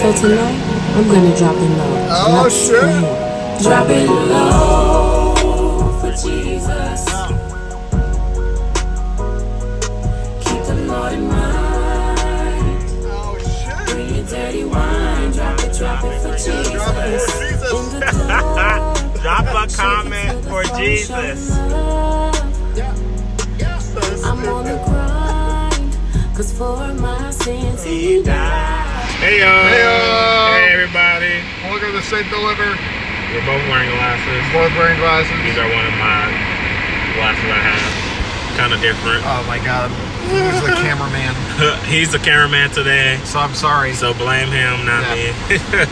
So tonight, I'm gonna drop it low. Oh, shit. Drop it low for Jesus. Keep the Lord in mind. Oh, shit. Bring your dirty wine. Drop it for Jesus. Drop it for Jesus. In the club, Drop a comment for Jesus. I'm on the grind, cause for my sins he died. Hey yo. Hey everybody. Welcome to St. Deliver. We're both wearing glasses. Both wearing glasses. These are one of my glasses I have. Kind of different. Oh my god. Who's the cameraman? He's the cameraman today, So I'm sorry. so blame him, not Yeah. me. Because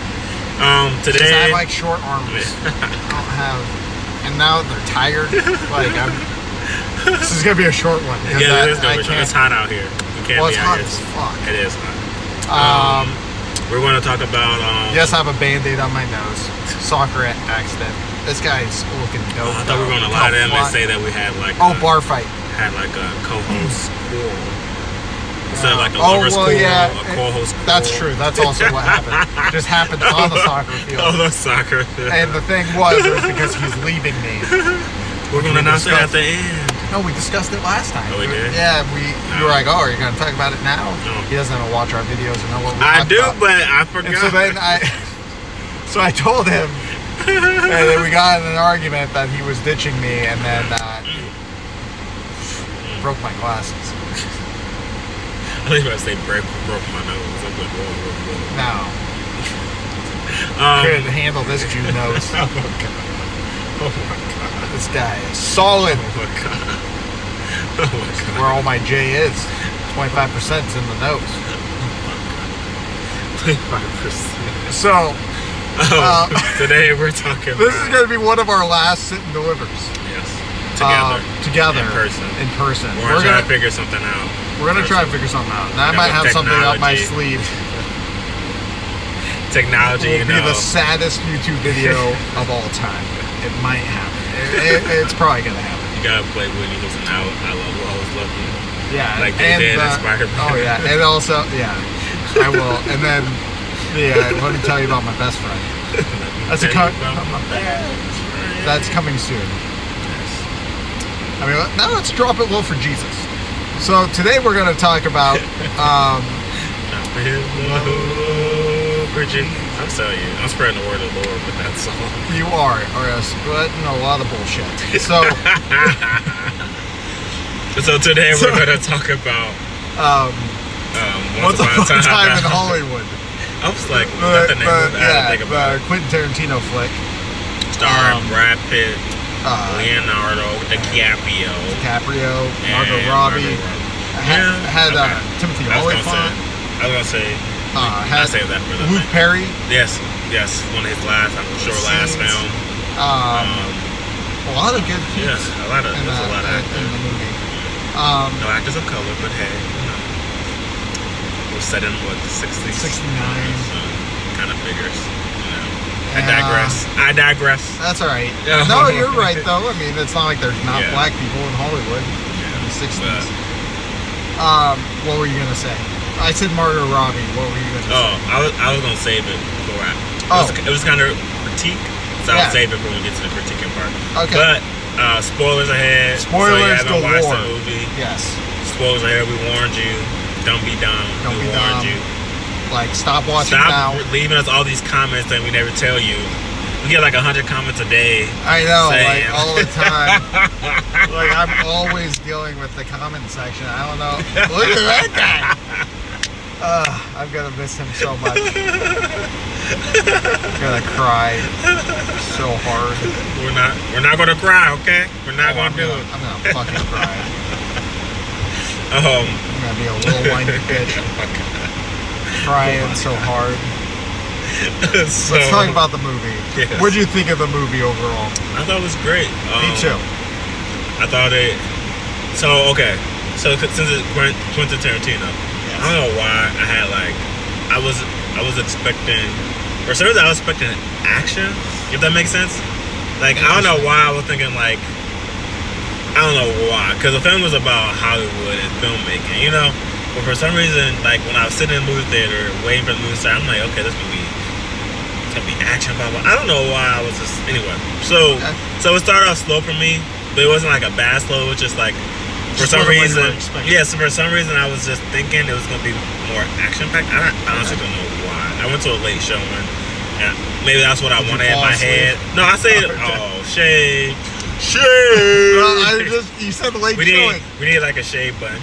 I Today. have like short arms. I don't have. And now they're tired. Like this is gonna be a short one. 'Cause Yeah, I it is gonna be. can't. It's hot out here. You can't Well, be it's out hot here. as fuck. It is hot. We're going to talk about. Yes, I have a band-aid on my nose. Soccer accident. This guy's looking dope. I thought we were going to lie to them and say that we had like. Oh, bar fight. Had like a co-host squirrel. Instead of like a Oh, lover well, squirrel, yeah, a co-host squirrel. That's true. That's also what happened. Just happened on the soccer Oh, field. the soccer. And the thing was because he's leaving me. We're going to announce it at the end. No, we discussed it last time. Oh, we did? Yeah, you were like, oh, are you going to talk about it now? No. He doesn't even watch our videos or know what we I talk do, about. but I forgot. And so then I told him, and then we got in an argument that he was ditching me, and then broke my glasses. I think I say broke my nose. I'm like, whoa. No, couldn't handle this Jew nose. Oh my god. Oh my god. This guy is solid. Oh my god. Oh my god. Where all my J is. 25%'s in the nose. 25%. So, Today we're talking this is about. going to be one of our last sit and delivers. Yes. Together. Together. In person. We're We're trying gonna to figure something out. we're gonna try and figure something out. And I Yeah, might with have something up my technology. sleeve. Technology, It will be the saddest YouTube video of all time. It might happen. It's probably gonna happen. You gotta play Whitney Houston out. I always love you. Yeah. Like they did in Spider-Man. Oh yeah, and also I will. And then let me tell you about my best friend. That's That's coming soon. I mean, now let's drop it low for Jesus. So today we're going to talk about. I'm telling you, I'm spreading the word of the Lord with that song. You are spreading a lot of bullshit. So, So today we're going to talk about Once Upon a Time in Hollywood. I was like, was that the name of it? I had to think about the Quentin Tarantino flick. it. Starring Brad Pitt, Leonardo DiCaprio, Margot Robbie. Had Timothy Olyphant. I was gonna say. I Had saved that for the Luke thing. Perry. Yes, one of his last, I'm sure, last Scenes. film. A lot of good Yeah, kids a lot of in there's a lot of in actors. the movie. No actors of color, but hey, we're set in what the 60s, 69. So, kind of figures. I Yeah. digress. That's all right. Yeah. No, you're right though. I mean, it's not like there's not Yeah. black people in Hollywood in the 60s. But- What were you gonna say? I said Margot Robbie. What were you gonna Oh, say? I was gonna save it before it was kind of critique, so Yeah. I'll save it when we get to the critiquing part. Okay. But spoilers ahead. So you Spoilers haven't watched galore. the movie. Yes. Spoilers ahead. We warned you. Don't be dumb. Don't we be warned dumb. you. Like, stop watching Stop now. leaving us all these comments that we never tell you. We get like 100 comments a day. I know, saying- like all the time. Like I'm always dealing with the comment section. I don't know. Look at that guy. I'm gonna miss him so much. I'm gonna cry so hard. We're not gonna cry, okay? We're not gonna do it. I'm gonna fucking cry. Um, I'm gonna be a little whiny bitch. Crying so hard. so, Let's talk about the movie. Yes. What did you think of the movie overall? I thought it was great. Me too. I thought it. So okay. So since it's Quentin Tarantino, I don't know why I had like I was expecting, or certainly I was expecting action. If that makes sense. Like I don't know why I was thinking like I don't know why, because the film was about Hollywood and filmmaking, you know. But for some reason, like when I was sitting in the movie theater waiting for the movie to start, I'm like, okay, it's gonna be action, blah blah. I don't know why I was just anyway. So it started off slow for me, but it wasn't like a bad slow. It was just like for Just some wasn't what you reason, were expecting. yeah. So for some reason, I was just thinking it was gonna be more action packed. I honestly don't know why. I went to a late showing, and maybe that's what I Did you wanted in fall my asleep? head. No, I said, Oh, shade. You said late We showing. need like a shade button.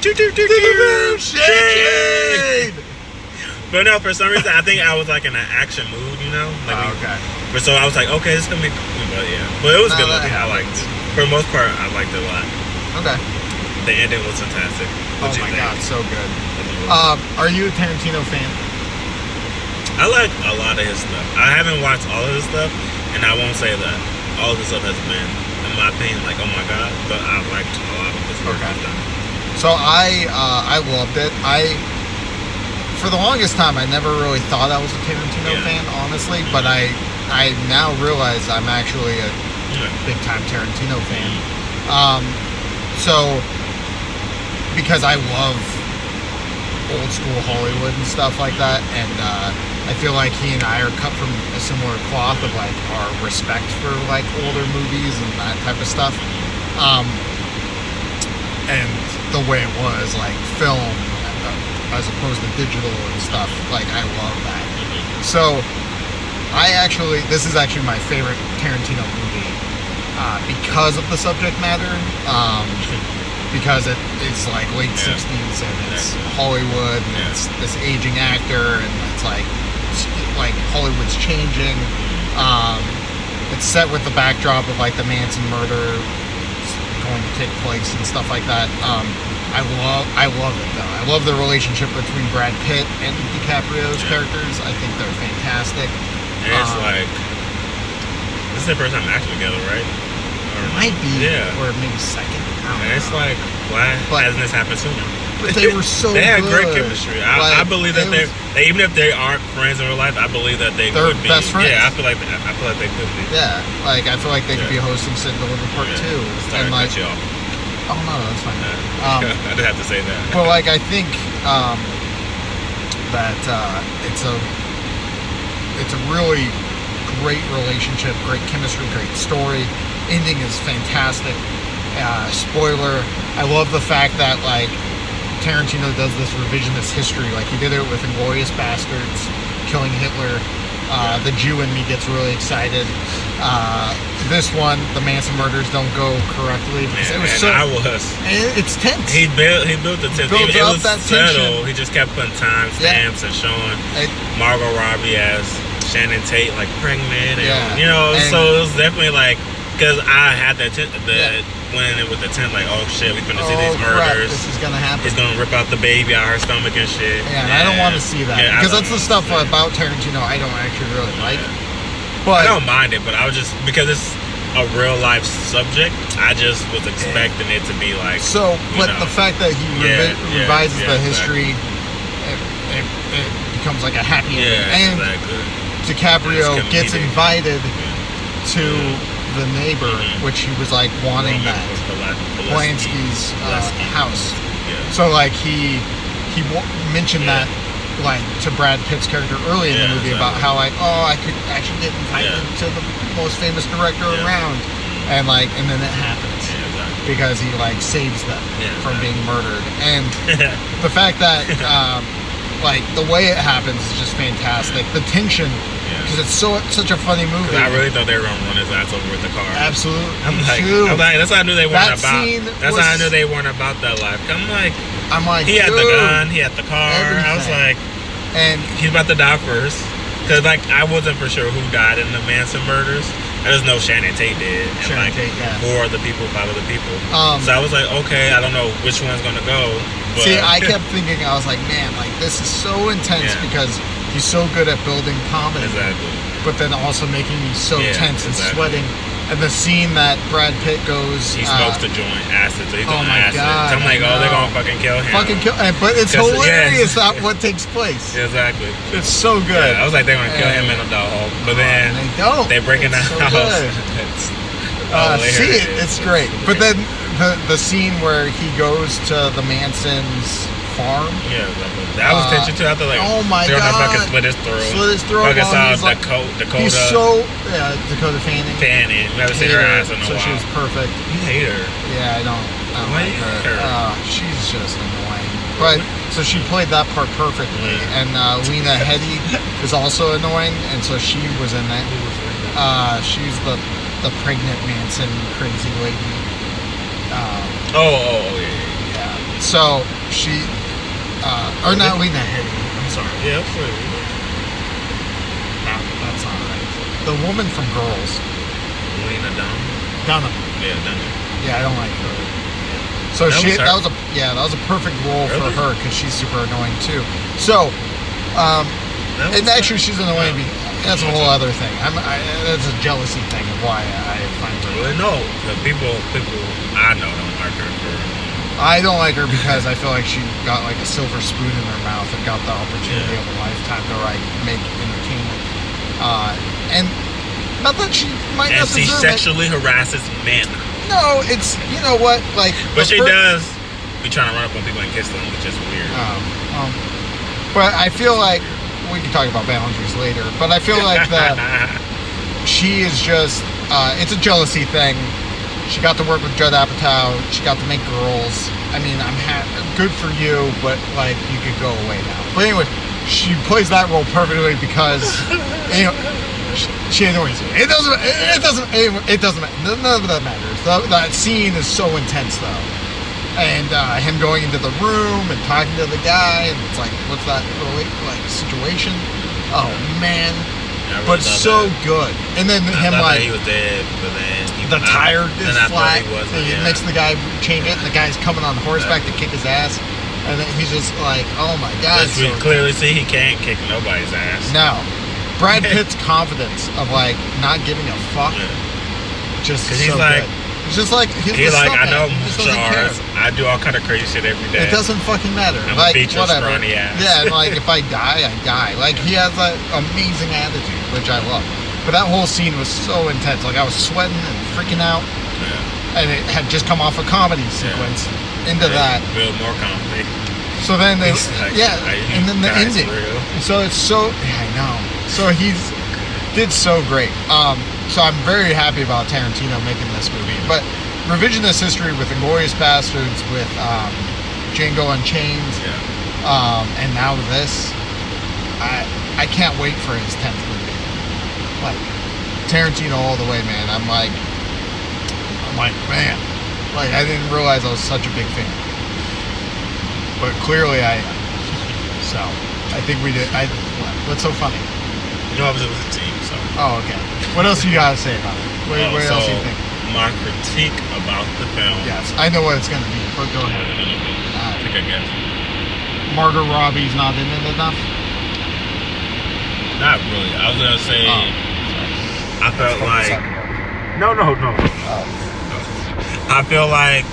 Shade. But no, for some reason, I think I was like in an action mood, you know? Like Okay. But so I was like, okay, this is gonna be cool. But yeah. But it was a good No, movie. that I liked For the most part, I liked it a lot. Okay. The ending was fantastic. Oh What'd you my think? god, so good. Are you a Tarantino fan? I like a lot of his stuff. I haven't watched all of his stuff, and I won't say that all of his stuff has been, in my opinion, like, oh my god, but I liked a lot of his work. Okay. So I loved it. For the longest time, I never really thought I was a Tarantino fan, honestly. But I now realize I'm actually a big time Tarantino fan. So because I love old school Hollywood and stuff like that, and I feel like he and I are cut from a similar cloth of like our respect for like older movies and that type of stuff. And the way it was like film as opposed to digital and stuff, like I love that. So this is actually my favorite Tarantino movie because of the subject matter, because it's like late 60s and it's Hollywood and it's this aging actor and it's like Hollywood's changing. It's set with the backdrop of like the Manson murder going to take place and stuff like that. I love it though. I love the relationship between Brad Pitt and DiCaprio's characters. I think they're fantastic. And it's like, this is their first time acting together, right? It might be, or maybe second. I don't And know. it's like, why hasn't this happened sooner? But they were so They had good. great chemistry. I believe that they even if they aren't friends in real life, I believe that they They're would be. best friends. Yeah, I feel like they could be. Yeah, like I feel like they could be hosting Sid and Deliver Part 2. Sorry And to like, cut you off. oh no, that's fine. I did have to say that. But like I think that it's a really great relationship, great chemistry, great story. Ending is fantastic. Spoiler, I love the fact that like Tarantino does this revisionist history. Like he did it with Inglourious Bastards, killing Hitler. The Jew in me gets really excited. This one, the Manson murders don't go correctly because it was so. It's tense. He built the tension. Built It up was that subtle. tension. He just kept putting time stamps and showing Margot Robbie as Shannon Tate like pregnant, and so it was definitely like because I had that went in with the tent like, oh shit, we finna see these murders. This is gonna happen. He's gonna rip out the baby out her stomach and shit. Yeah, and I don't want to see that because that's the stuff about Tarantino I don't actually really like. But I don't mind it, but I was just because it's a real life subject. I just was expecting it to be like so. But the fact that he revises the history, it becomes like a happy ending. And DiCaprio gets invited to the neighbor, which he was like wanting that Polanski's house. So like he mentioned that like to Brad Pitt's character early in the movie about how like I could actually get invited to the most famous director around, and then it happens because he like saves them from being murdered, and the fact that like the way it happens is just fantastic. The tension. Because it's such a funny movie. I really thought they were gonna run his ass over with the car. Absolutely. I'm like, that's how I knew they weren't about. That's how I knew they weren't about that life. I'm like, he had the gun, he had the car. Everything. I was like, and he's about to die first. Because like I wasn't for sure who died in the Manson murders. I just know Shannon Tate did, and Shannon like Tate, 4 other people, 5 other people. So I was like, okay, I don't know which one's gonna go. But see, I kept thinking, I was like, man, like this is so intense because he's so good at building comedy, but then also making me so tense and sweating. And the scene that Brad Pitt goes, he smokes the joint acid. So he's doing acid. God, so I'm like, they're gonna fucking kill him. But it's hilarious what takes place. Exactly. It's so good. Yeah, I was like, they're gonna kill him in a dog hole, but then they don't. They break in the house. It's great. But then the scene where he goes to the Mansons' farm. Yeah, that was tension too. I thought like, oh my they're god, gonna fucking split his throat. Fucking while saw he's Dakota. He's so Dakota Fanning. Never seen her ass in a so while. she was perfect. You hate her. Yeah, I don't Why like you hate her. her? She's just annoying. But so she played that part perfectly, and Lena Headey is also annoying, and so she was in that. She's the pregnant Manson crazy lady. Yeah. So she, or not Lena Headey. I'm sorry. Yeah, That's not right. The woman from Girls. Lena Dunham. Yeah, Dunham. Yeah, I don't like her. So that was a perfect role for her because she's super annoying too. So, and actually she's annoying. That's a whole other thing. That's a jealousy thing of why I find her. Well, no, the people I know don't like her for. I don't like her because I feel like she got like a silver spoon in her mouth and got the opportunity of a lifetime to like make entertainment. And not that she might not And she deserve sexually harasses men. No, it's you know what like. But she does be trying to run up on people and kiss them, which is weird. But I feel like we can talk about boundaries later. But I feel like that she is just it's a jealousy thing. She got to work with Judd Apatow. She got to make Girls. I mean, good for you, but like you could go away now. But anyway, she plays that role perfectly because you know, she annoys you. It doesn't. None of that matters. That scene is so intense though, and him going into the room and talking to the guy, and it's like, what's that like situation? Oh man. But so good. And then him like he was dead, but then the tire is flat. It makes the guy change it, and the guy's coming on horseback to kick his ass, and then he's just like, "Oh my god!" We clearly see he can't kick nobody's ass. No, Brad Pitt's confidence of like not giving a fuck, just because he's so like, good. He's like, I know martial arts. I do all kind of crazy shit every day. It doesn't fucking matter. I'm like, a whatever. scrawny ass. Yeah, and like if I die, I die. Like he has that amazing attitude, which I love. But that whole scene was so intense. Like I was sweating and freaking out. Yeah. And it had just come off a comedy sequence into that. Build more comedy. So then they, like, and then the ending. Real. So it's so, I know. So did so great. So I'm very happy about Tarantino making this movie. But Revisionist History with Inglourious Bastards, with Django Unchained, and now this, I can't wait for his 10th movie. Like Tarantino all the way, man. I'm like, man, like I didn't realize I was such a big fan, but clearly I am. So I think we did. What's so funny? You know, I was with the team, so. Oh, okay. What else you gotta say about it? What else do you think? My critique about the film. Yes, I know what it's gonna be, but go ahead. I think I guess. Margot Robbie's not in it enough? Not really. I was gonna say, I felt like. No. I feel like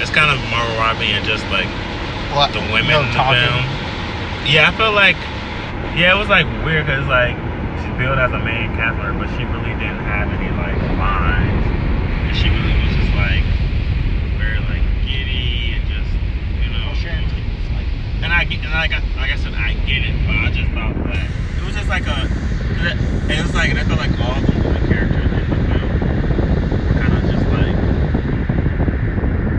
it's kind of Margot Robbie and just like the women in the film. Yeah, I feel like, it was like weird because like she's billed as a main character, but she really didn't have any like lines. And she really was just like very like giddy and just, you know. And like I said, I get it, but I just thought that it was just like I felt like all the characters in the film were kind of just like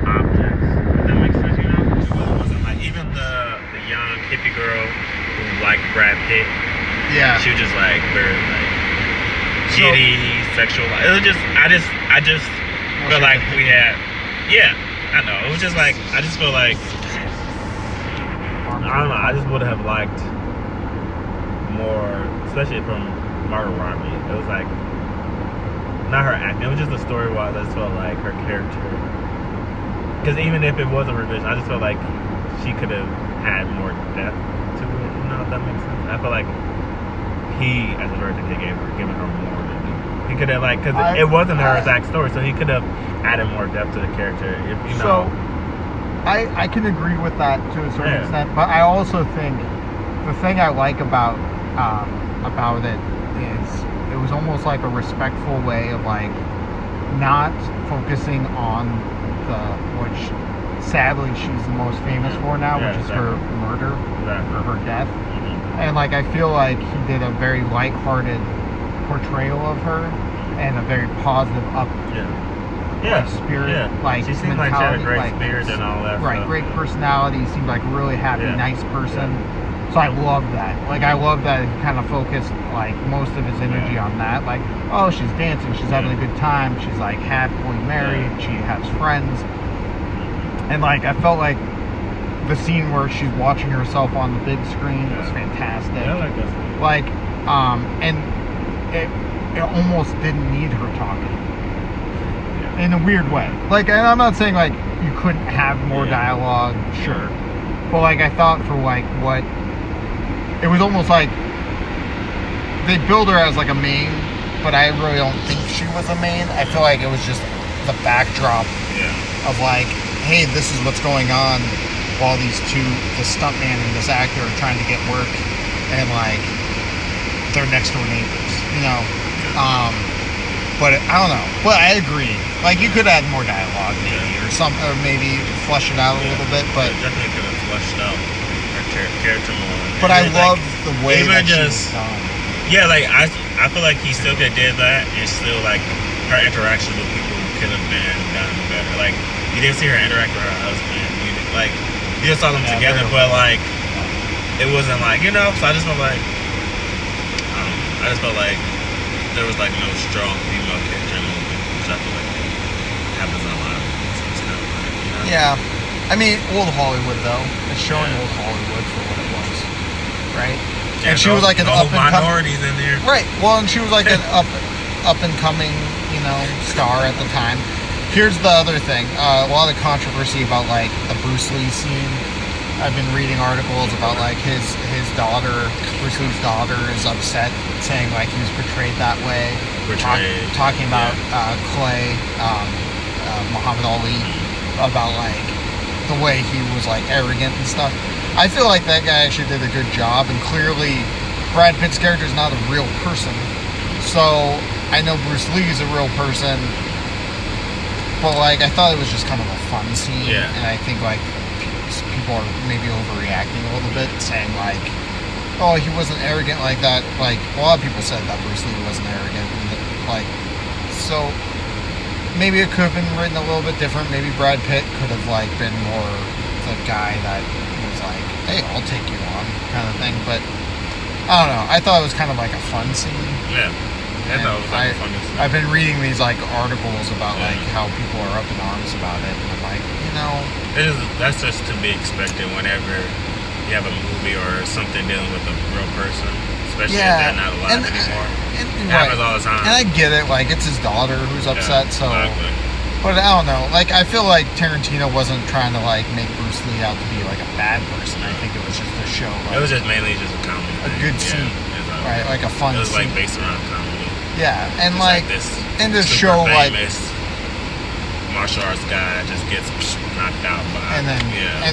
objects. If that makes sense, you know? It wasn't like even the young hippie girl who liked Brad Pitt. Yeah. She was just like very like giddy, sexual. It was just I just felt like we had. Yeah, I know. It was just like I just feel like. I don't know. I just would have liked more, especially from Margot Robbie. It was like not her acting. It was just the story-wise. I just felt like her character. Because even if it was a revision, I just felt like she could have had more depth to it. You know, if that makes sense. I feel like he, as a director, could have given her more to do. He could have because it wasn't her exact story, so he could have added more depth to the character. If you know. I can agree with that to a certain extent, but I also think the thing I like about it is it was almost like a respectful way of like not focusing on which sadly she's the most famous for now, which is her murder or her death. And like I feel like he did a very lighthearted portrayal of her and a very positive spirit. Like she seemed like she had a great spirit and all that. Right, stuff. great personality. Seemed like a really happy, nice person. So I love that. Like I love that he kind of focused like most of his energy on that. Like, oh, she's dancing, she's having a good time, she's like happily married, she has friends. And like I felt like the scene where she's watching herself on the big screen was fantastic. Yeah, I like that scene. Like, and it almost didn't need her talking. In a weird way. Like, and I'm not saying like you couldn't have more dialogue, sure. But like I thought for like what it was almost like they build her as like a main, but I really don't think she was a main. I feel like it was just the backdrop of like, hey, this is what's going on while the stuntman and this actor are trying to get work, and like they're next door neighbors, you know. But I don't know. But I agree. Like you could add more dialogue, maybe, or maybe flesh it out a little bit. But definitely could have fleshed out her character more. But I love the way that she just was done. yeah, like I feel like he still could have did that, and still like her interaction with people could have been done better. Like you didn't see her interact with her husband. You just saw them together, but like it wasn't like, you know. So I just felt like there was like no strong female character in the movie, which I feel like happens in a lot of movies. You know? Yeah, I mean, old Hollywood though. It's showing old Hollywood for what it was, right? And she was like an up and minorities in there, right? Well, and she was like an up and coming, you know, star at the time. Here's the other thing: a lot of controversy about like the Bruce Lee scene. I've been reading articles about like his daughter, Bruce Lee's daughter, is upset, saying like he was portrayed that way. Talking about Clay, Muhammad Ali, about like the way he was like arrogant and stuff. I feel like that guy actually did a good job, and clearly Brad Pitt's character is not a real person. So I know Bruce Lee is a real person, but like I thought it was just kind of a fun scene, and I think like people are maybe overreacting a little bit, saying like, oh, he wasn't arrogant like that. Like a lot of people said that Bruce Lee wasn't arrogant, and like so maybe it could have been written a little bit different. Maybe Brad Pitt could have like been more the guy that was like, hey, I'll take you on kind of thing. But I don't know, I thought it was kind of like a fun scene. I thought it was like a funny scene. I've been reading these like articles about like how people are up in arms about it, and I'm like, you know, that's just to be expected whenever you have a movie or something dealing with a real person, especially if they're not alive anymore. It happens all the time. And I get it, like it's his daughter who's upset, so. Exactly. But I don't know, like I feel like Tarantino wasn't trying to like make Bruce Lee out to be like a bad person. I think it was just a show. Like, it was just mainly just a comedy. A good scene, right? Like a fun. It was scene. like based around comedy. Yeah, and it's like this and to super show like famous martial arts guy just gets knocked out by, and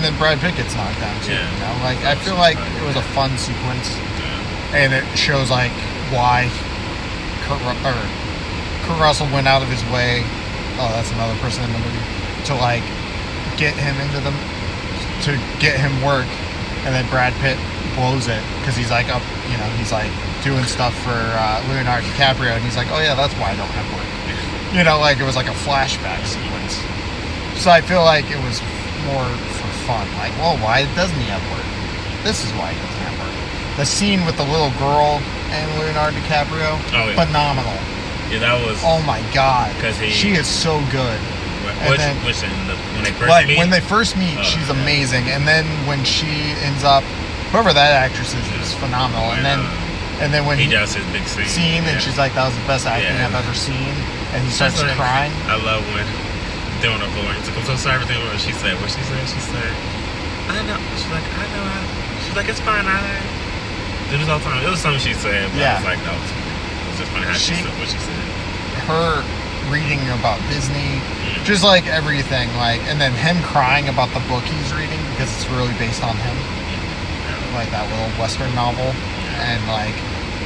then Brad Pitt gets knocked down too. Yeah. You know, like I feel like it was a fun sequence, and it shows like why Kurt Russell went out of his way. Oh, that's another person in the movie to like get him to get him work, and then Brad Pitt blows it because he's like up, you know, he's like doing stuff for Leonardo DiCaprio, and he's like, oh yeah, that's why I don't have work. You know, like it was like a flashback sequence. So I feel like it was more for fun. Like, well, why doesn't he have work? This is why he doesn't have work. The scene with the little girl and Leonardo DiCaprio, phenomenal. Yeah, that was. Oh my god, because she is so good. When they first meet, she's amazing, and then when she ends up, whoever that actress is phenomenal. And then when he does his big scene, and she's like, that was the best acting I've ever seen, and he starts crying. I love when doing her voice. I'm so sorry everything what she said. What she said, I know. She's like, I know. She's like, it's fine. I do this all the time. It was something she said, but I was like, no. It was just funny how she said what she said. Her reading about Disney, just like everything, like, and then him crying about the book he's reading because it's really based on him, like that little Western novel, and like,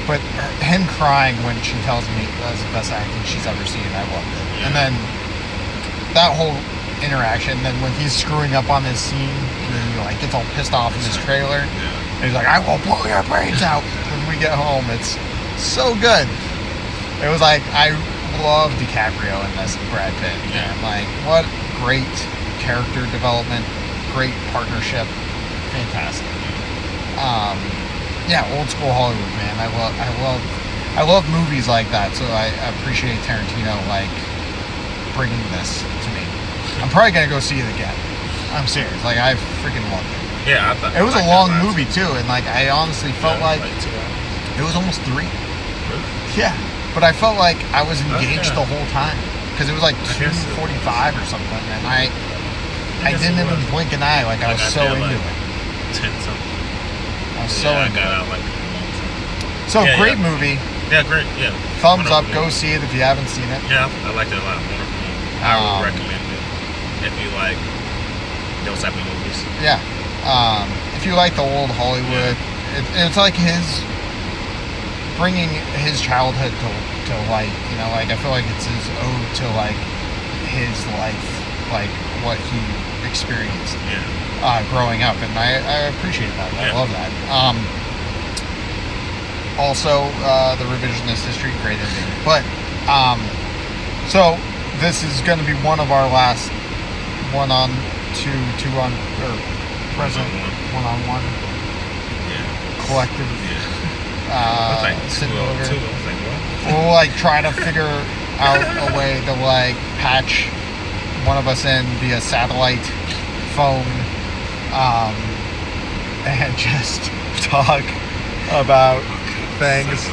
but him crying when she tells me that's the best acting she's ever seen, I loved it. And then that whole interaction. Then when he's screwing up on his scene, and then he like gets all pissed off in his trailer, Yeah. and he's like, "I will blow your brains out." When we get home, it's so good. It was like I love DiCaprio in this Brad Pitt, and like what great character development, great partnership, fantastic. Yeah, old school Hollywood, man. I love movies like that. So I appreciate Tarantino like bringing this to me. I'm probably gonna go see it again. I'm serious. Like I freaking loved it. Yeah, I thought It was a I long liked movie too, and like I honestly felt like 2 hours. it was almost 3. Really? Yeah, but I felt like I was engaged yeah. the whole time because it was like I guess it 2:45 or something, and I guess didn't it even was. blink an eye. Like I was Like, I so feel into like it. 10 something. I was Yeah, so I into got it. out like a long time. So Yeah, great yeah. movie. Yeah, great. Yeah. Thumbs up. Wonderful Go movie. see it if you haven't seen it. Yeah, I liked it a lot. Wonderful movie. I would recommend it if you like those type of movies. Yeah. If you like the old Hollywood, it's like his bringing his childhood to light. You know, like I feel like it's his ode to like his life, like what he experienced Yeah. growing up, and I appreciate that. I Yeah. love that. Also, the revisionist history, great ending. But so this is going to be one of our last two on or present one-on-one Yeah. collective Yeah. I was like, sit 2 over. I was like, what? We'll like try to figure out a way to like patch one of us in via satellite phone and just talk about things.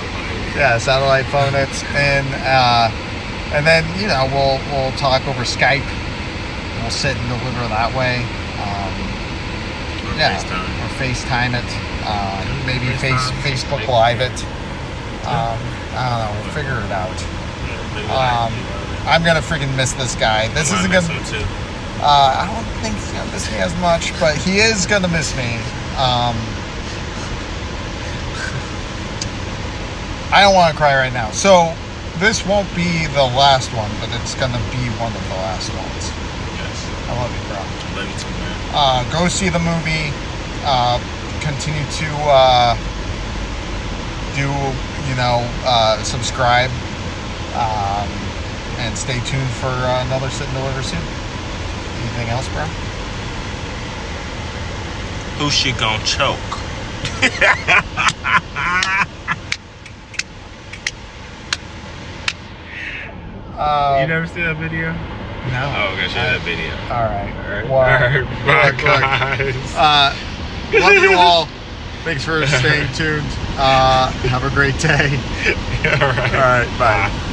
Yeah, satellite phone it, and then we'll talk over Skype. We'll sit and deliver that way. Or FaceTime. Or FaceTime it. Maybe FaceTime. Facebook Maybe. Live it. I don't know. We'll figure it out. Yeah, maybe I'm gonna freaking miss this guy. This isn't miss gonna. him too. I don't think he's gonna miss me as much, but he is gonna miss me. I don't want to cry right now. So this won't be the last one, but it's gonna be one of the last ones. Yes. I love you, bro. Love you too, man. Go see the movie. Continue to subscribe, and stay tuned for another Sit and Deliver soon. Anything else, bro? Who's she gonna choke? You never seen that video? No. Oh, okay, show that video. All right. All right. Bye, guys. Love you all. Thanks for staying tuned. Have a great day. All right. All right. Bye.